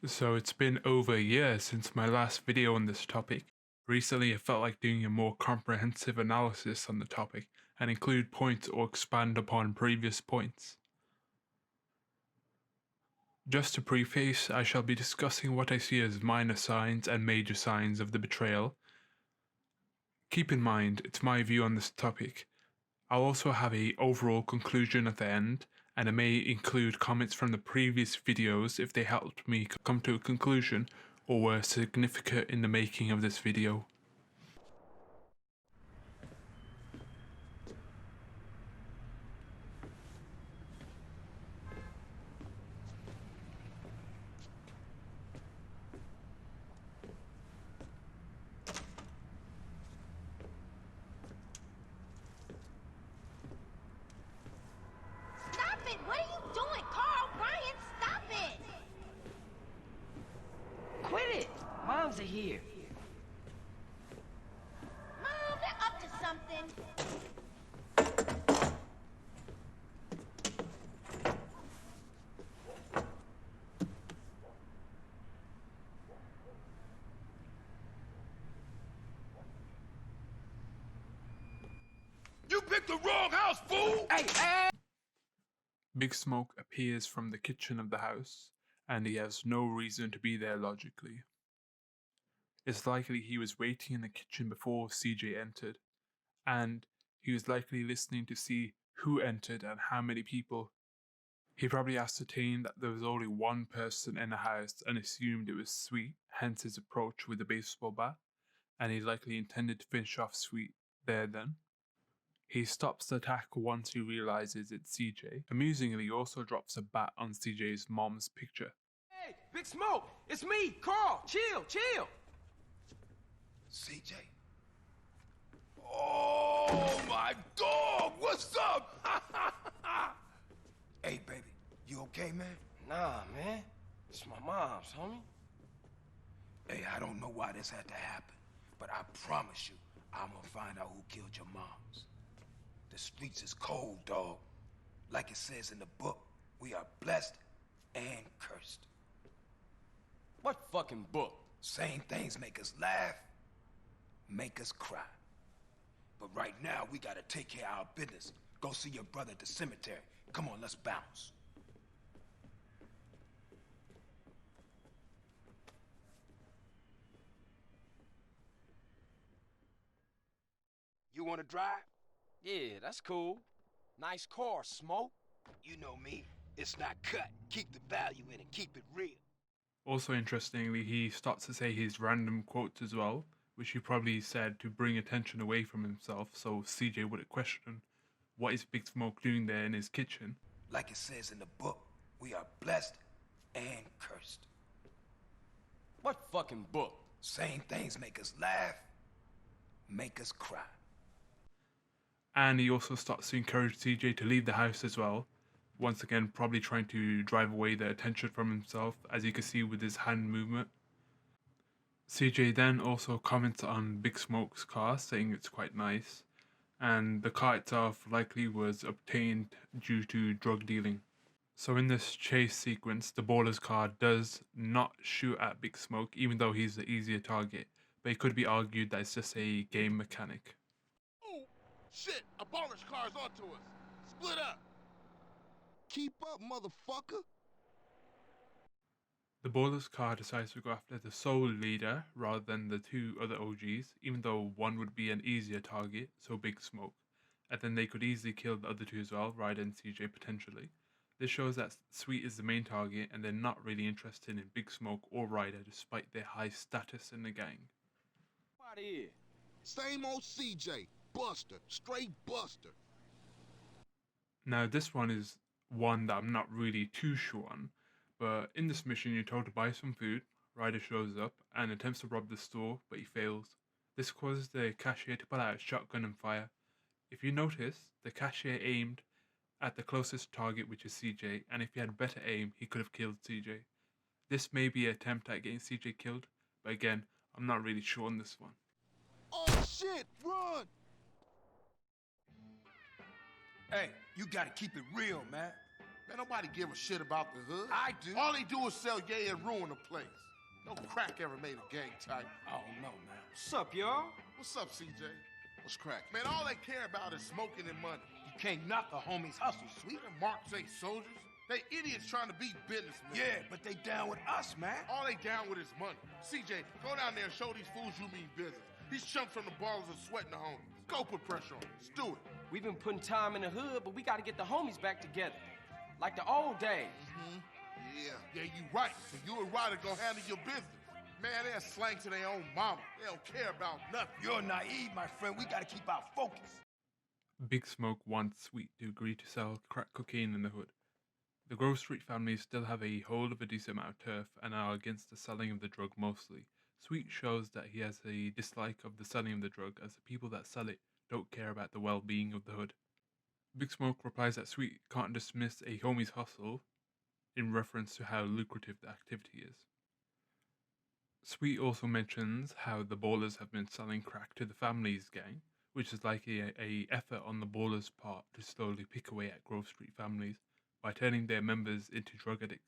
So it's been over a year since my last video on this topic. Recently I felt like doing a more comprehensive analysis on the topic and include points or expand upon previous points. Just to preface, I shall be discussing what I see as minor signs and major signs of the betrayal. Keep in mind, it's my view on this topic. I'll also have an overall conclusion at the end, and I may include comments from the previous videos if they helped me come to a conclusion or were significant in the making of this video. What are you doing, Carl? Brian, stop it! Quit it! Moms are here. Mom, they're up to something. You picked the wrong house, fool! Hey! Big Smoke appears from the kitchen of the house, and he has no reason to be there logically. It's likely he was waiting in the kitchen before CJ entered, and he was likely listening to see who entered and how many people. He probably ascertained that there was only one person in the house and assumed it was Sweet, hence his approach with the baseball bat, and he likely intended to finish off Sweet there then. He stops the attack once he realizes it's CJ. Amusingly, he also drops a bat on CJ's mom's picture. Hey! Big Smoke! It's me, Carl! Chill! CJ? Oh, my dog! What's up? Hey, baby, you okay, man? Nah, man. It's my mom's, homie. Hey, I don't know why this had to happen, but I promise you, I'm gonna find out who killed your moms. The streets is cold, dog. Like it says in the book, we are blessed and cursed. What fucking book? Same things make us laugh, make us cry. But right now, we gotta take care of our business. Go see your brother at the cemetery. Come on, let's bounce. You wanna drive? Yeah, that's cool. Nice car, Smoke. You know me. It's not cut. Keep the value in it. Keep it real. Also interestingly, he starts to say his random quotes as well, which he probably said to bring attention away from himself so CJ wouldn't question what is Big Smoke doing there in his kitchen. Like it says in the book, we are blessed and cursed. What fucking book? Same things make us laugh, make us cry. And he also starts to encourage CJ to leave the house as well, once again probably trying to drive away the attention from himself, as you can see with his hand movement. CJ then also comments on Big Smoke's car, saying it's quite nice, and the car itself likely was obtained due to drug dealing. So in this chase sequence, the baller's car does not shoot at Big Smoke, even though he's the easier target, but it could be argued that it's just a game mechanic. Oh, shit, a baller's car's onto us. Split up. Keep up, motherfucker. The baller's car decides to go after the sole leader rather than the two other OGs, even though one would be an easier target, so Big Smoke, and then they could easily kill the other two as well, Ryder and CJ potentially. This shows that Sweet is the main target and they're not really interested in Big Smoke or Ryder despite their high status in the gang. Out of here. Same old CJ. Buster. Straight Buster. Now this one is one that I'm not really too sure on, but in this mission you're told to buy some food. Ryder shows up and attempts to rob the store, but he fails. This causes the cashier to pull out a shotgun and fire. If you notice, the cashier aimed at the closest target, which is CJ, and if he had better aim, he could have killed CJ. This may be an attempt at getting CJ killed, but again, I'm not really sure on this one. Oh, shit, run! Hey, you gotta keep it real, man. Man, nobody give a shit about the hood. I do. All they do is sell yay and ruin the place. No crack ever made a gang type. I don't know, man. What's up, y'all? What's up, CJ? What's crack? Man, all they care about is smoking and money. You can't knock a homie's hustle, sweet. Them marks ain't soldiers. They idiots trying to be businessmen. Yeah, but they down with us, man. All they down with is money. CJ, go down there and show these fools you mean business. These chumps from the ballers are sweating the homies. Go put pressure on them. Let's do it. We've been putting time in the hood, but we gotta get the homies back together. Like the old days. Yeah, you right. So you and Ryder gonna handle your business. Man, they're slang to their own mama. They don't care about nothing. You're naive, my friend. We gotta keep our focus. Big Smoke wants Sweet to agree to sell crack cocaine in the hood. The Grove Street family still have a hold of a decent amount of turf and are against the selling of the drug mostly. Sweet shows that he has a dislike of the selling of the drug as the people that sell it don't care about the well-being of the hood. Big Smoke replies that Sweet can't dismiss a homie's hustle in reference to how lucrative the activity is. Sweet also mentions how the Ballers have been selling crack to the family's gang, which is like a effort on the Ballers' part to slowly pick away at Grove Street families by turning their members into drug addicts.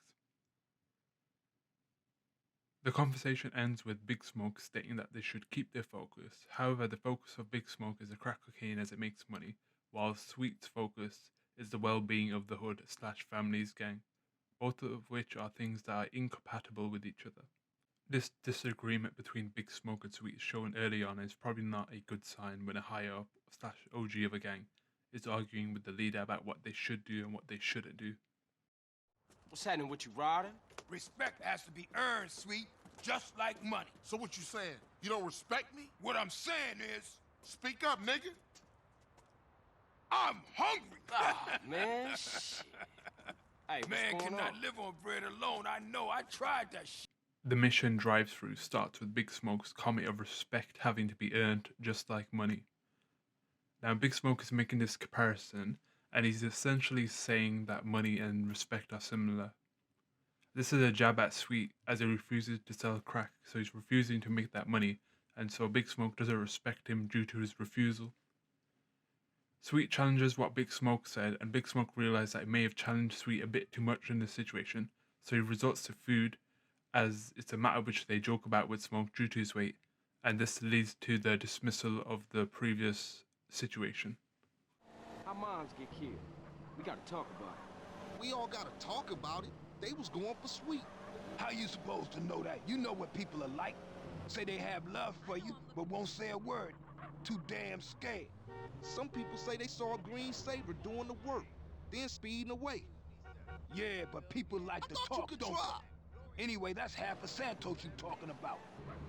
The conversation ends with Big Smoke stating that they should keep their focus. However, the focus of Big Smoke is the crack cocaine as it makes money, while Sweet's focus is the well-being of the hood / family's gang, both of which are things that are incompatible with each other. This disagreement between Big Smoke and Sweet shown early on is probably not a good sign when a higher up / OG of a gang is arguing with the leader about what they should do and what they shouldn't do. What's happening with you, Ryder? Respect has to be earned, sweet, just like money. So what you saying? You don't respect me? What I'm saying is, Speak up, nigga. I'm hungry. Ah, man, shit. Hey, what's Man going cannot on? live on bread alone. I know. I tried that shit. The mission drive-through starts with Big Smoke's comment of respect having to be earned just like money. Now Big Smoke is making this comparison and he's essentially saying that money and respect are similar. This is a jab at Sweet as he refuses to sell crack, so he's refusing to make that money, and so Big Smoke doesn't respect him due to his refusal. Sweet challenges what Big Smoke said, and Big Smoke realizes that he may have challenged Sweet a bit too much in this situation, so he resorts to food, as it's a matter which they joke about with Smoke due to his weight, and this leads to the dismissal of the previous situation. How moms get killed? We gotta talk about it. We all gotta talk about it. They was going for Sweet. How you supposed to know that? You know what people are like. Say they have love for you, but won't say a word. Too damn scared. Some people say they saw a green Sabre doing the work, then speeding away. Yeah, but people like to thought you talk, could don't try. they? Anyway, that's half of Santos you talking about.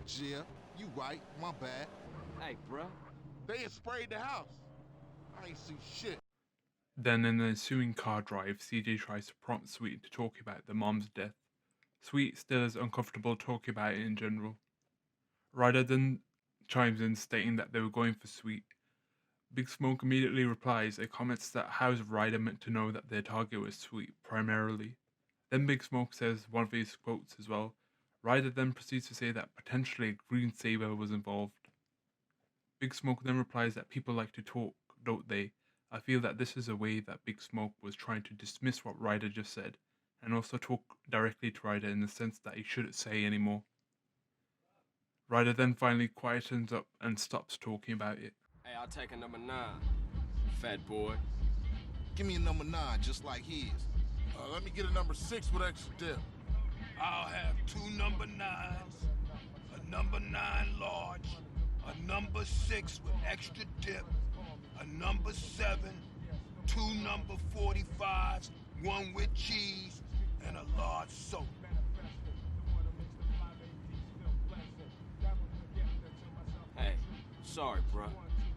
Yeah, you right. My bad. Hey, bruh. They had sprayed the house. I ain't see shit. Then in the ensuing car drive, CJ tries to prompt Sweet to talk about the mom's death. Sweet still is uncomfortable talking about it in general. Ryder then chimes in stating that they were going for Sweet. Big Smoke immediately replies and comments that how is Ryder meant to know that their target was Sweet primarily. Then Big Smoke says one of his quotes as well. Ryder then proceeds to say that potentially a green Sabre was involved. Big Smoke then replies that people like to talk, don't they? I feel that this is a way that Big Smoke was trying to dismiss what Ryder just said, and also talk directly to Ryder in the sense that he shouldn't say anymore. Ryder then finally quietens up and stops talking about it. Hey, I'll take a number 9. Fat boy. Give me a number 9, just like his. Let me get a number 6 with extra dip. I'll have 2 number 9s, a number 9 large, a number 6 with extra dip, a number 7, 2 number 45s, 1 with cheese, and a large soda. Hey, sorry, bruh.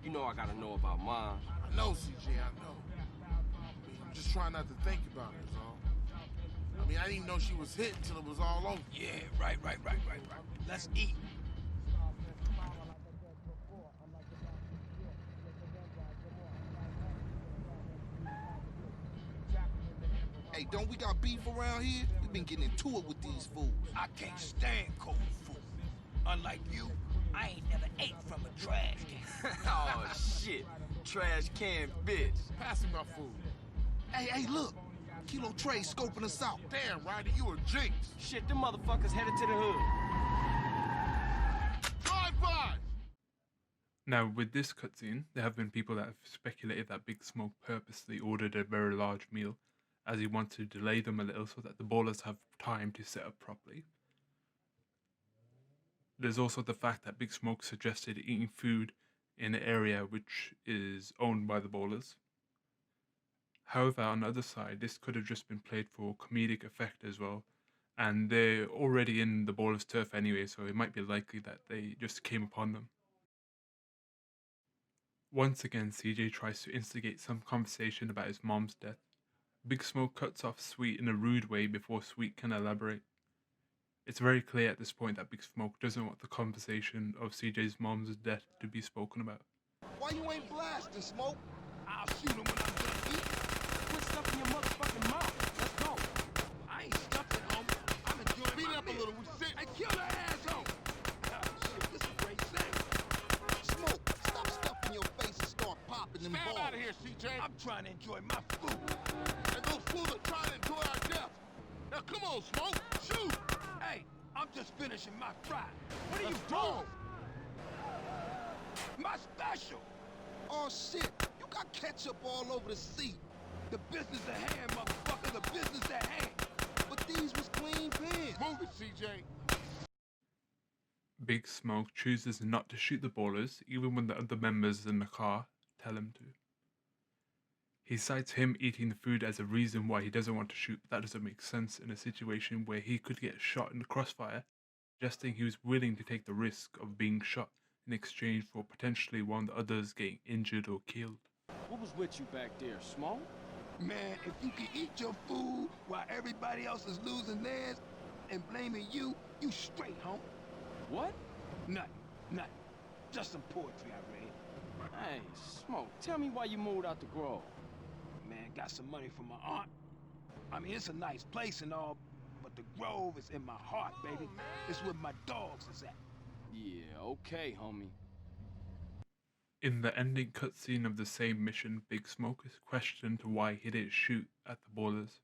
You know I gotta know about mine. I know, CJ, I know. I'm just trying not to think about it, is all. I mean, I didn't even know she was hit until it was all over. Yeah, right. Let's eat. Hey, don't we got beef around here? We been getting into it with these fools. I can't stand cold food. Unlike you, I ain't never ate from a trash can. Oh, shit. Trash can bitch. Pass me my food. Hey, look. Kilo Trey scoping us out. Damn, Ryder, you a jinx. Shit, them motherfuckers headed to the hood. Drive by. Now, with this cutscene, there have been people that have speculated that Big Smoke purposely ordered a very large meal, as he wants to delay them a little so that the ballers have time to set up properly. There's also the fact that Big Smoke suggested eating food in an area which is owned by the ballers. However, on the other side, this could have just been played for comedic effect as well, and they're already in the ballers' turf anyway, so it might be likely that they just came upon them. Once again, CJ tries to instigate some conversation about his mom's death. Big Smoke cuts off Sweet in a rude way before Sweet can elaborate. It's very clear at this point that Big Smoke doesn't want the conversation of CJ's mom's death to be spoken about. Why you ain't blasting, Smoke? I'll shoot him when I'm done eating. Quit stuffing your motherfucking mouth. Let's go. I ain't stuffing, homie. I'm enjoying Beat my up a meal. little. We sit. Hey, kill that asshole. Oh, shit, this is a great thing. Smoke, stop stuffing your face and start popping them Stand balls. out of here, CJ. I'm trying to enjoy my food. And those fools are trying to enjoy our death. Now come on, Smoke. Shoot. Hey, I'm just finishing my fry. What are Let's you go. doing? My special. Oh, shit. You got ketchup all over the seat. The business at hand, motherfucker. The business at hand. But these was clean pins. Move it, CJ. Big Smoke chooses not to shoot the ballers even when the other members in the car tell him to. He cites him eating the food as a reason why he doesn't want to shoot, but that doesn't make sense in a situation where he could get shot in the crossfire, suggesting he was willing to take the risk of being shot in exchange for potentially one of the others getting injured or killed. What was with you back there, Smoke? Man, if you can eat your food while everybody else is losing theirs and blaming you, you straight, home. What? Nothing. Just some poetry I read. Hey, Smoke, tell me why you moved out the Grove. Man, got some money from my aunt. I mean, it's a nice place and all, but the Grove is in my heart, baby. It's where my dogs is at. Yeah, okay, homie. In the ending cutscene of the same mission, Big Smoke is questioned why he didn't shoot at the ballers.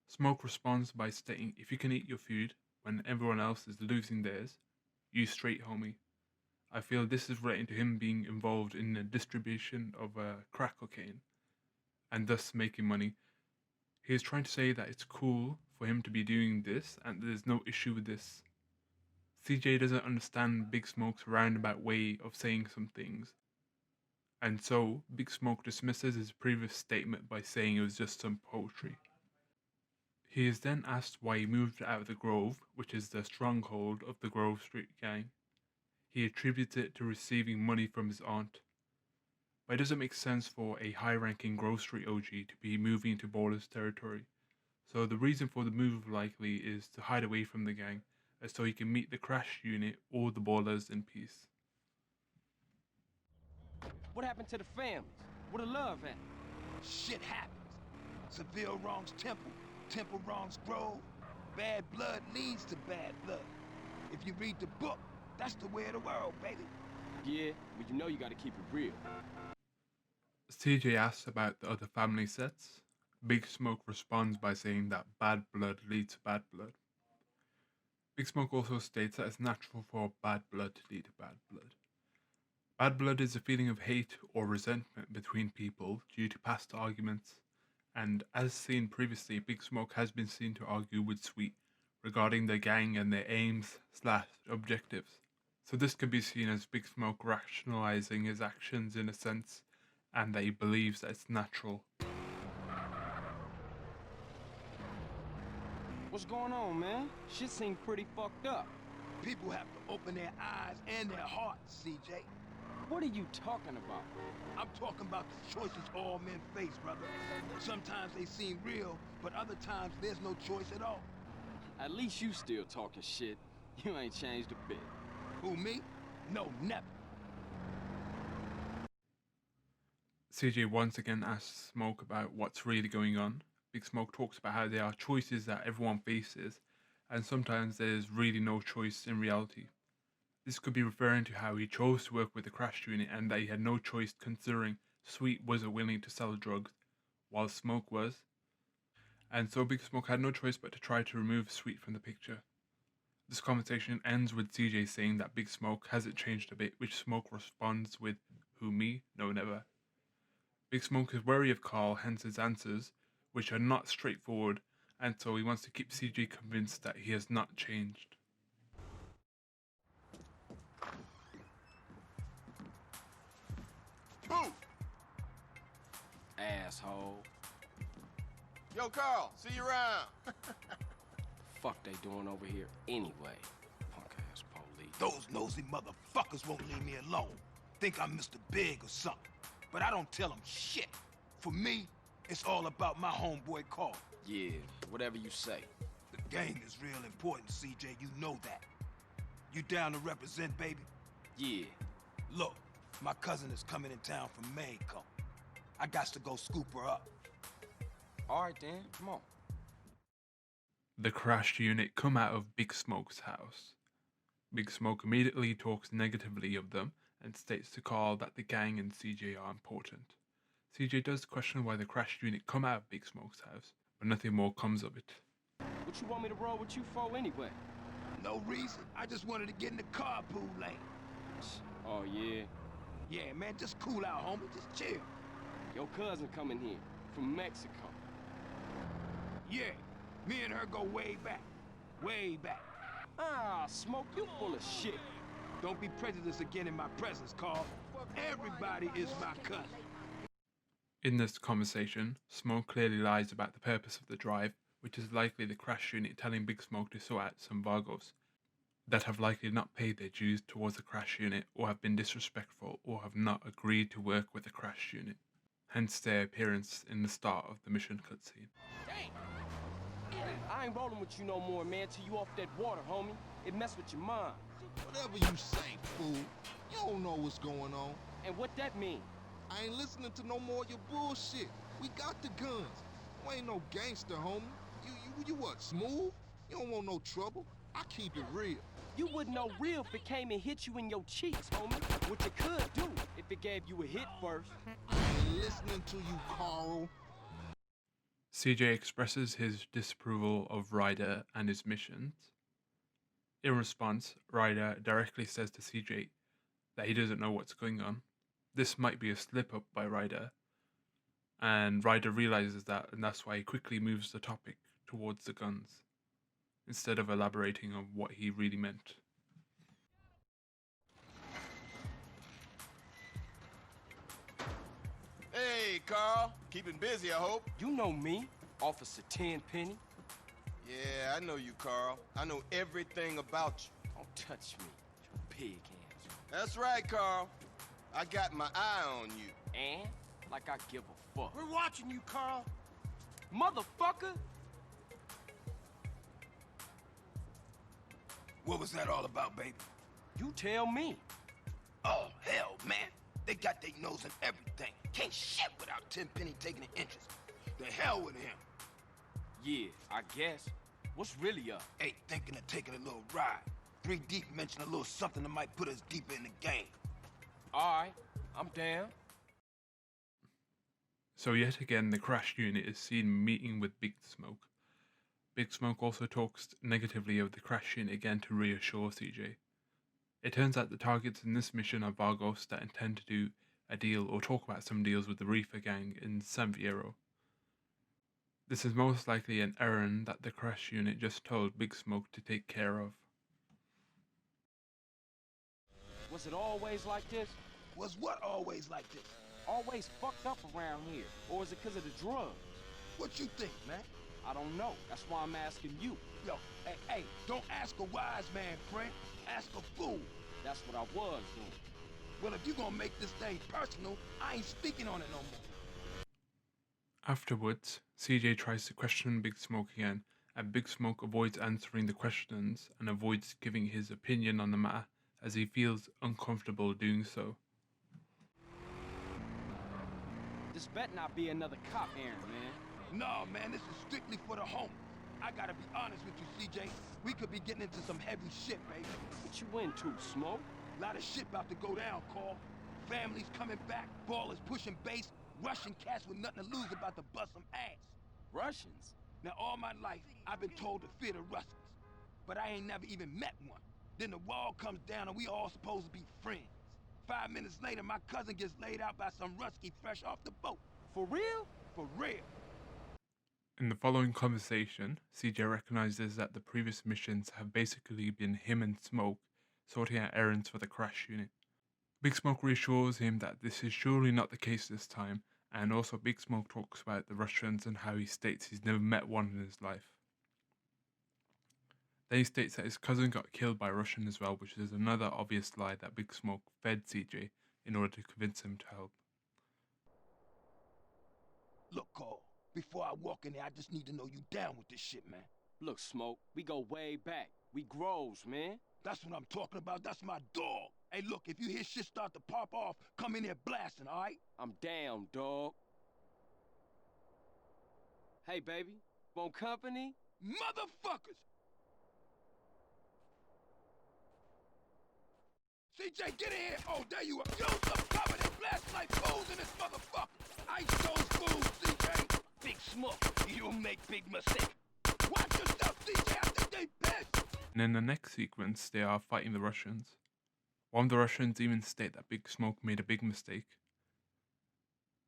Smoke responds by stating, if you can eat your food when everyone else is losing theirs, you straight, homie. I feel this is relating to him being involved in the distribution of crack cocaine and thus making money. He is trying to say that it's cool for him to be doing this and there's no issue with this. CJ doesn't understand Big Smoke's roundabout way of saying some things, and so Big Smoke dismisses his previous statement by saying it was just some poetry. He is then asked why he moved out of the Grove, which is the stronghold of the Grove Street gang. He attributes it to receiving money from his aunt. But it doesn't make sense for a high-ranking Grove Street OG to be moving into Baller's territory, so the reason for the move likely is to hide away from the gang, so he can meet the crash unit or the Ballers in peace. What happened to the families? Where the love at? Shit happens. Seville wrongs Temple. Temple wrongs Grove. Bad blood leads to bad blood. If you read the book, that's the way of the world, baby. Yeah, but you know you gotta keep it real. CJ asks about the other family sets. Big Smoke responds by saying that bad blood leads to bad blood. Big Smoke also states that it's natural for bad blood to lead to bad blood. Bad blood is a feeling of hate or resentment between people due to past arguments, and as seen previously, Big Smoke has been seen to argue with Sweet regarding the gang and their aims/objectives. So this can be seen as Big Smoke rationalizing his actions in a sense, and that he believes that it's natural. What's going on, man? Shit seems pretty fucked up. People have to open their eyes and their hearts, CJ. What are you talking about? I'm talking about the choices all men face, brother. Sometimes they seem real, but other times there's no choice at all. At least you still talking shit. You ain't changed a bit. Who, me? No, never. CJ once again asks Smoke about what's really going on. Big Smoke talks about how there are choices that everyone faces, and sometimes there's really no choice in reality. This could be referring to how he chose to work with the crash unit and that he had no choice considering Sweet wasn't willing to sell drugs, while Smoke was. and so Big Smoke had no choice but to try to remove Sweet from the picture. This conversation ends with CJ saying that Big Smoke hasn't changed a bit, which Smoke responds with, "Who, me? No, never." Big Smoke is wary of Carl, hence his answers, which are not straightforward, and so he wants to keep CJ convinced that he has not changed. Who? Asshole. Yo, Carl, see you around. Fuck they doing over here anyway? Punk ass police. Those nosy motherfuckers won't leave me alone. Think I'm Mr. Big or something. But I don't tell them shit. For me, it's all about my homeboy Carl. Yeah, whatever you say. The gang is real important, CJ. You know that. You down to represent, baby? Yeah. Look, my cousin is coming in town from Maine. I got to go scoop her up. All right, then. Come on. The crash unit come out of Big Smoke's house. Big Smoke immediately talks negatively of them and states to Carl that the gang and CJ are important. CJ does question why the crash unit come out of Big Smoke's house, but nothing more comes of it. What you want me to roll with you for anyway? No reason. I just wanted to get in the carpool lane. Oh, yeah? Yeah, man, just cool out, homie. Just chill. Your cousin coming here from Mexico. Yeah, me and her go way back. Way back. Ah, Smoke, you full of shit. Don't be prejudiced again in my presence, Carl. Everybody is my cousin. In this conversation, Smoke clearly lies about the purpose of the drive, which is likely the crash unit telling Big Smoke to sort out some Vagos that have likely not paid their dues towards the crash unit, or have been disrespectful, or have not agreed to work with the crash unit. Hence their appearance in the start of the mission cutscene. I ain't rolling with you no more, man, till you off that water, homie. It mess with your mind. Whatever you say, fool. You don't know what's going on. And what that mean? I ain't listening to no more of your bullshit. We got the guns. You ain't no gangster, homie. You what, smooth? You don't want no trouble. I keep it real. You wouldn't know real if it came and hit you in your cheeks, homie. What you could do if it gave you a hit first. I ain't listening to you, Carl. CJ expresses his disapproval of Ryder and his missions. In response, Ryder directly says to CJ that he doesn't know what's going on. This might be a slip-up by Ryder, and Ryder realizes that, and that's why he quickly moves the topic towards the guns, instead of elaborating on what he really meant. Hey, Carl. Keeping busy, I hope. You know me, Officer Tenpenny. Yeah, I know you, Carl. I know everything about you. Don't touch me, you pig hands. That's right, Carl. I got my eye on you. And like I give a fuck. We're watching you, Carl. Motherfucker! What was that all about, baby? You tell me. Oh, hell, man. They got their nose in everything. Can't shit without Tenpenny taking an interest. The hell with him. Yeah, I guess. What's really up? Hey, thinking of taking a little ride. 3 Deep mentioned a little something that might put us deeper in the game. All right, I'm down. So yet again, the crash unit is seen meeting with Big Smoke. Big Smoke also talks negatively of the crash unit again to reassure CJ. It turns out the targets in this mission are Vagos that intend to do a deal or talk about some deals with the Reefer gang in San Fierro. This is most likely an errand that the crash unit just told Big Smoke to take care of. Was it always like this? Was what always like this? Always fucked up around here? Or is it because of the drugs? What you think, man? I don't know. That's why I'm asking you. Yo, hey, don't ask a wise man, friend. Ask a fool. That's what I was doing. Well, if you gonna make this thing personal, I ain't speaking on it no more. Afterwards, CJ tries to question Big Smoke again, and Big Smoke avoids answering the questions and avoids giving his opinion on the matter as he feels uncomfortable doing so. This better not be another cop errand, man. No, man, this is strictly for the home. I gotta be honest with you, CJ. We could be getting into some heavy shit, baby. What you into, Smoke? Lot of shit about to go down, Carl. Families coming back, ballers pushing base, Russian cats with nothing to lose about to bust some ass. Russians? Now, all my life, I've been told to fear the Ruskies, but I ain't never even met one. Then the wall comes down and we all supposed to be friends. 5 minutes later, my cousin gets laid out by some Rusky fresh off the boat. For real? For real. In the following conversation, CJ recognizes that the previous missions have basically been him and Smoke sorting out errands for the crash unit. Big Smoke reassures him that this is surely not the case this time, and also Big Smoke talks about the Russians and how he states he's never met one in his life. Then he states that his cousin got killed by a Russian as well, which is another obvious lie that Big Smoke fed CJ in order to convince him to help. Look, Carl, before I walk in there, I just need to know you down with this shit, man. Look, Smoke, we go way back. We grows, man. That's what I'm talking about. That's my dog. Hey, look, if you hear shit start to pop off, come in here blasting, all right? I'm down, dog. Hey, baby, want company? Motherfuckers! CJ, get in here! Oh, there you are! Use the cover that blast like fools in this motherfucker! Ice those fools, CJ! Big Smoke, you'll make big mistake. Watch yourself, CJ! I think they pissed! And in the next sequence, they are fighting the Russians. One of the Russians even state that Big Smoke made a big mistake.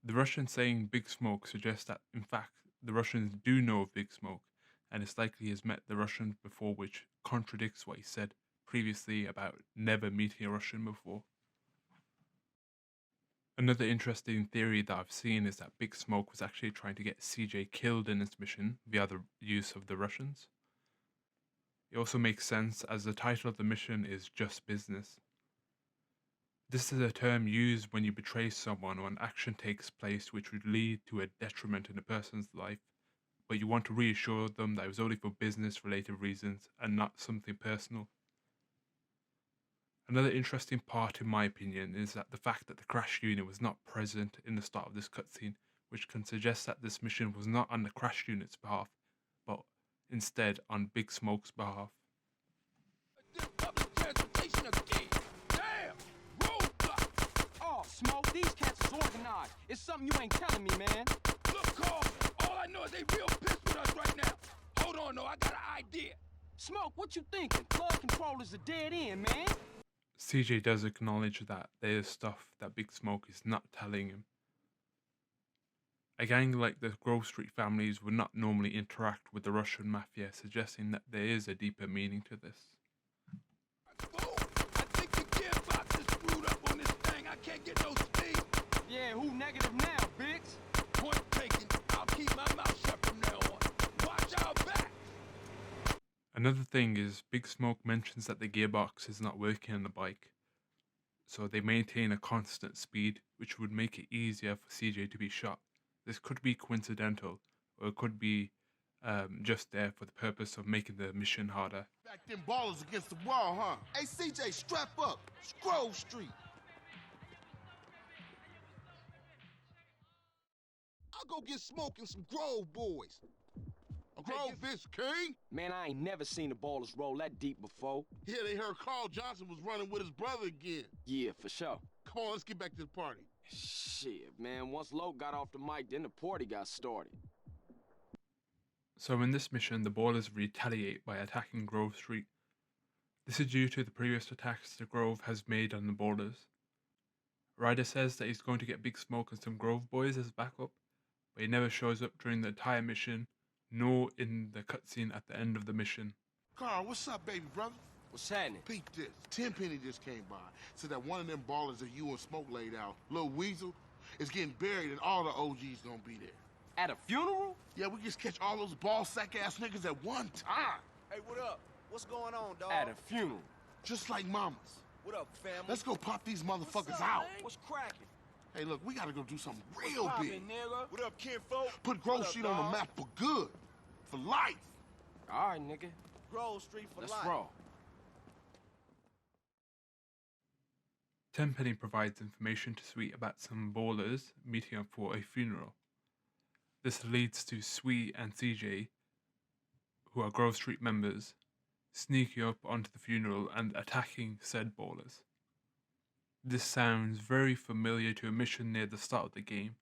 The Russian saying Big Smoke suggests that, in fact, the Russians do know of Big Smoke, and it's likely he has met the Russians before, which contradicts what he said previously about never meeting a Russian before. Another interesting theory that I've seen is that Big Smoke was actually trying to get CJ killed in this mission via the use of the Russians. It also makes sense as the title of the mission is Just Business. This is a term used when you betray someone or an action takes place which would lead to a detriment in a person's life, but you want to reassure them that it was only for business-related reasons and not something personal. Another interesting part, in my opinion, is that the fact that the crash unit was not present in the start of this cutscene, which can suggest that this mission was not on the crash unit's behalf, but instead on Big Smoke's behalf. Public transportation again! Damn! Roadblock! Oh, Smoke, these cats is organized. It's something you ain't telling me, man. Look, Carl, all I know is they real pissed with us right now. Hold on, though, I got an idea. Smoke, what you thinking? Flood control is a dead end, man. CJ does acknowledge that there is stuff that Big Smoke is not telling him. A gang like the Grove Street families would not normally interact with the Russian mafia, suggesting that there is a deeper meaning to this. Oh, I think the gearbox is screwed up on this thing. I can't get no speed. Yeah, who negative now, Biggs? Point taken. I'll keep my mouth shut from now on. Watch our back. Another thing is Big Smoke mentions that the gearbox is not working on the bike, so they maintain a constant speed, which would make it easier for CJ to be shot. This could be coincidental, or it could be just there for the purpose of making the mission harder. Back them ballers against the wall, huh? Hey, CJ, strap up. Grove Street. I'll go get Smoke and some Grove boys. A Grove bitch, King? Man, I ain't never seen the ballers roll that deep before. Yeah, they heard Carl Johnson was running with his brother again. Yeah, for sure. Come on, let's get back to the party. Shit, man, once Lo got off the mic, then the party got started. So in this mission, the Ballers retaliate by attacking Grove Street. This is due to the previous attacks the Grove has made on the Ballers. Ryder says that he's going to get Big Smoke and some Grove boys as backup, but he never shows up during the entire mission, nor in the cutscene at the end of the mission. Carl, what's up, baby brother? What's happening? Peep this. Tenpenny just came by. Said that one of them ballers that you and Smoke laid out, Lil Weasel, is getting buried and all the OGs gonna be there. At a funeral? Yeah, we just catch all those ball sack ass niggas at one time. Hey, what up? What's going on, dog? At a funeral. Just like mamas. What up, family? Let's go pop these motherfuckers What's up, out. man? What's cracking? Hey, look, we gotta go do something real What's big. poppin', nigga? What up, kinfolk? Put Grove What up, Street on dawg? the map for good. For life. All right, nigga. Grove Street for Let's life. roll. Tenpenny provides information to Sweet about some Ballers meeting up for a funeral. This leads to Sweet and CJ, who are Grove Street members, sneaking up onto the funeral and attacking said Ballers. This sounds very familiar to a mission near the start of the game,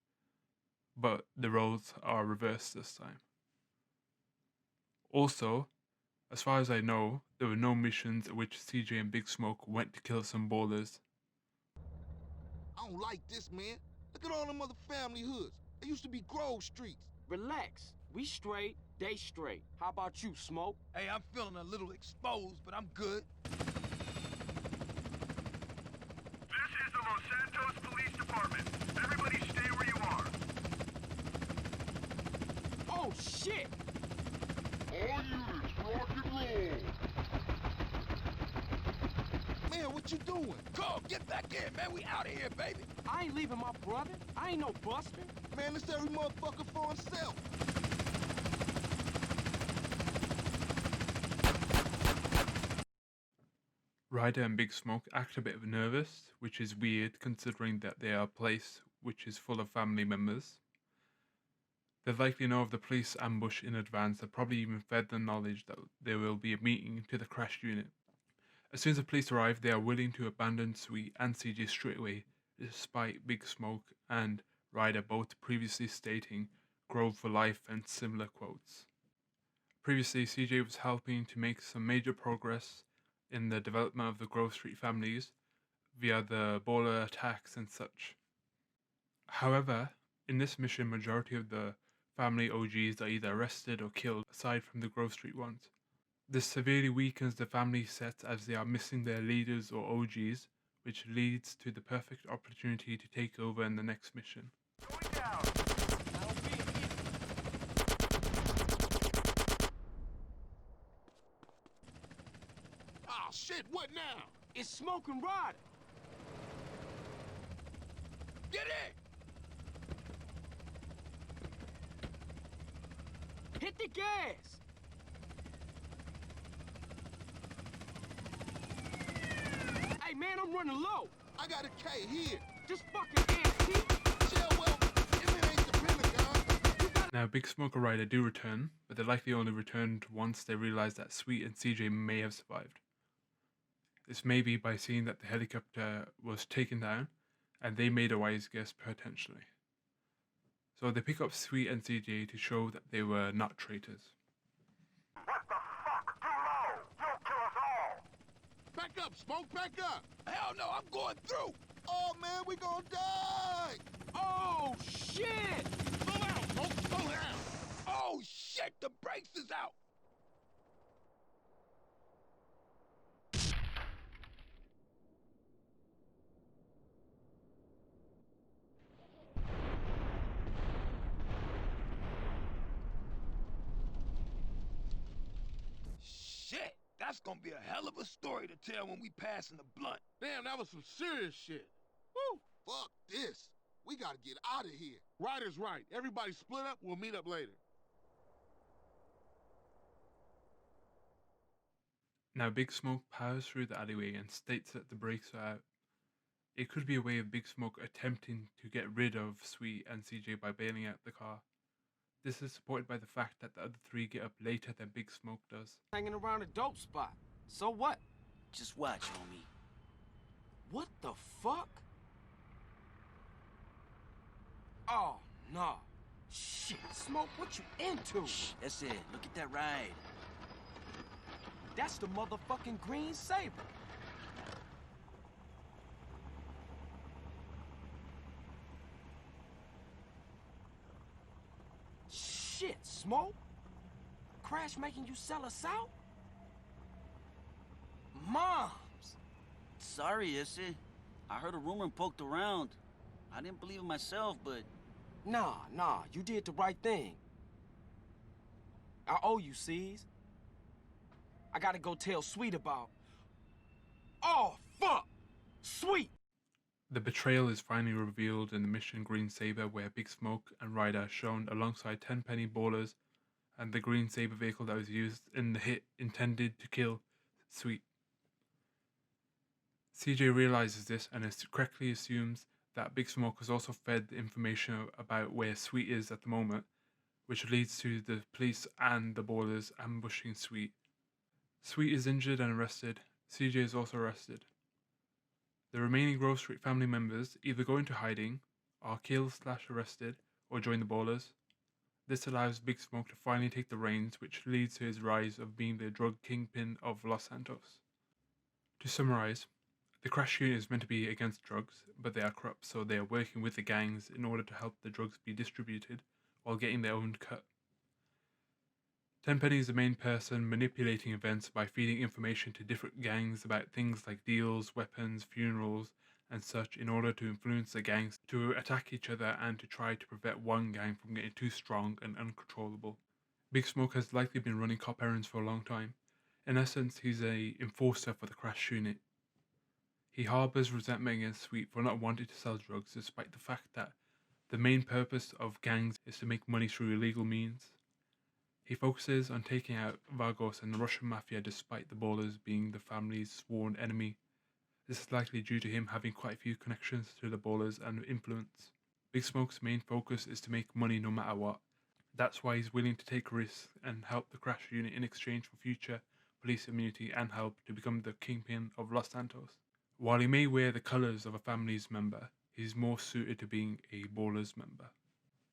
but the roles are reversed this time. Also, as far as I know, there were no missions in which CJ and Big Smoke went to kill some ballers. I don't like this, man. Look at all them other family hoods. They used to be Grove Streets. Relax. We straight, they straight. How about you, Smoke? Hey, I'm feeling a little exposed, but I'm good. This is the Los Santos Police Department. Everybody stay where you are. Oh, shit! All units, rock and roll. Man, what you doing? Carl, get back in, man. We out of here, baby. I ain't leaving my brother. I ain't no buster. Man, it's every motherfucker for himself. Ryder and Big Smoke act a bit nervous, which is weird considering that they are a place which is full of family members. They likely know of the police ambush in advance and probably even fed the knowledge that there will be a meeting to the crashed unit. As soon as the police arrive, they are willing to abandon Sweet and CJ straight away, despite Big Smoke and Ryder both previously stating Grove for life and similar quotes. Previously, CJ was helping to make some major progress in the development of the Grove Street families via the baller attacks and such. However, in this mission, majority of the family OGs are either arrested or killed, aside from the Grove Street ones. This severely weakens the family set as they are missing their leaders or OGs, which leads to the perfect opportunity to take over in the next mission. Going down. Ah, shit, what now? It's Smoke and Ryder. Get in! Hit the gas. Hey, man, I'm running low. I got a K here. Just fucking antique. Chill, well, if it ain't the Pentagon. Now, Big Smoke and Ryder do return, but they likely only returned once they realize that Sweet and CJ may have survived. This may be by seeing that the helicopter was taken down, and they made a wise guess potentially. So they pick up Sweet and CJ to show that they were not traitors. What the fuck? Too low. You'll kill us all. Back up, Smoke, back up. Hell no, I'm going through. Oh, man, we gonna die. Oh, shit! Slow down, Smoke, slow down. Oh, shit, the brakes is out. Shit, that's gonna be a hell of a story to tell when we pass in the blunt. Damn, that was some serious shit. Woo! Fuck this. We gotta get out of here. Ryder's right. Everybody split up. We'll meet up later. Now, Big Smoke powers through the alleyway and states that the brakes are out. It could be a way of Big Smoke attempting to get rid of Sweet and CJ by bailing out the car. This is supported by the fact that the other three get up later than Big Smoke does. Hanging around a dope spot. So what? Just watch, homie. What the fuck? Oh, no. Shit, Smoke, what you into? Shh, that's it. Look at that ride. That's the motherfucking green Sabre. Shit, Smoke? Crash making you sell us out? Moms! Sorry, Issy. I heard a rumor and poked around. I didn't believe it myself, but... Nah, you did the right thing. I owe you, C's. I gotta go tell Sweet about... Oh, fuck! Sweet! The betrayal is finally revealed in the mission Green Sabre, where Big Smoke and Ryder are shown alongside 10 penny ballers and the Green Sabre vehicle that was used in the hit intended to kill Sweet. CJ realizes this and correctly assumes that Big Smoke has also fed the information about where Sweet is at the moment, which leads to the police and the ballers ambushing Sweet. Sweet is injured and arrested. CJ is also arrested. The remaining Grove Street family members either go into hiding, are killed/arrested, or join the ballers. This allows Big Smoke to finally take the reins, which leads to his rise of being the drug kingpin of Los Santos. To summarize, the crash unit is meant to be against drugs, but they are corrupt, so they are working with the gangs in order to help the drugs be distributed while getting their own cut. Tenpenny is the main person manipulating events by feeding information to different gangs about things like deals, weapons, funerals, and such in order to influence the gangs to attack each other and to try to prevent one gang from getting too strong and uncontrollable. Big Smoke has likely been running cop errands for a long time. In essence, he's a enforcer for the crash unit. He harbors resentment against Sweet for not wanting to sell drugs despite the fact that the main purpose of gangs is to make money through illegal means. He focuses on taking out Vagos and the Russian Mafia despite the Ballers being the family's sworn enemy. This is likely due to him having quite a few connections to the Ballers and influence. Big Smoke's main focus is to make money no matter what. That's why he's willing to take risks and help the crash unit in exchange for future police immunity and help to become the kingpin of Los Santos. While he may wear the colours of a family's member, he's more suited to being a Ballers member.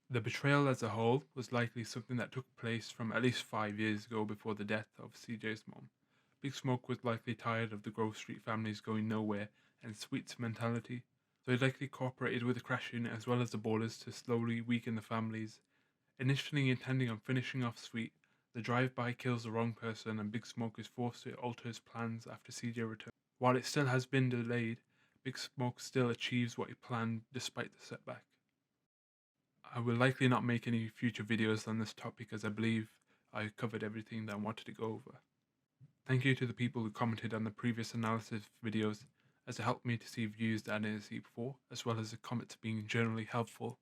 The betrayal as a whole was likely something that took place from at least 5 years ago before the death of CJ's mom. Big Smoke was likely tired of the Grove Street families going nowhere and Sweet's mentality, so he likely cooperated with the crash unit as well as the Ballers to slowly weaken the families. Initially intending on finishing off Sweet, the drive-by kills the wrong person and Big Smoke is forced to alter his plans after CJ returns. While it still has been delayed, Big Smoke still achieves what he planned despite the setback. I will likely not make any future videos on this topic as I believe I covered everything that I wanted to go over. Thank you to the people who commented on the previous analysis videos as it helped me to see views that I didn't see before, as well as the comments being generally helpful.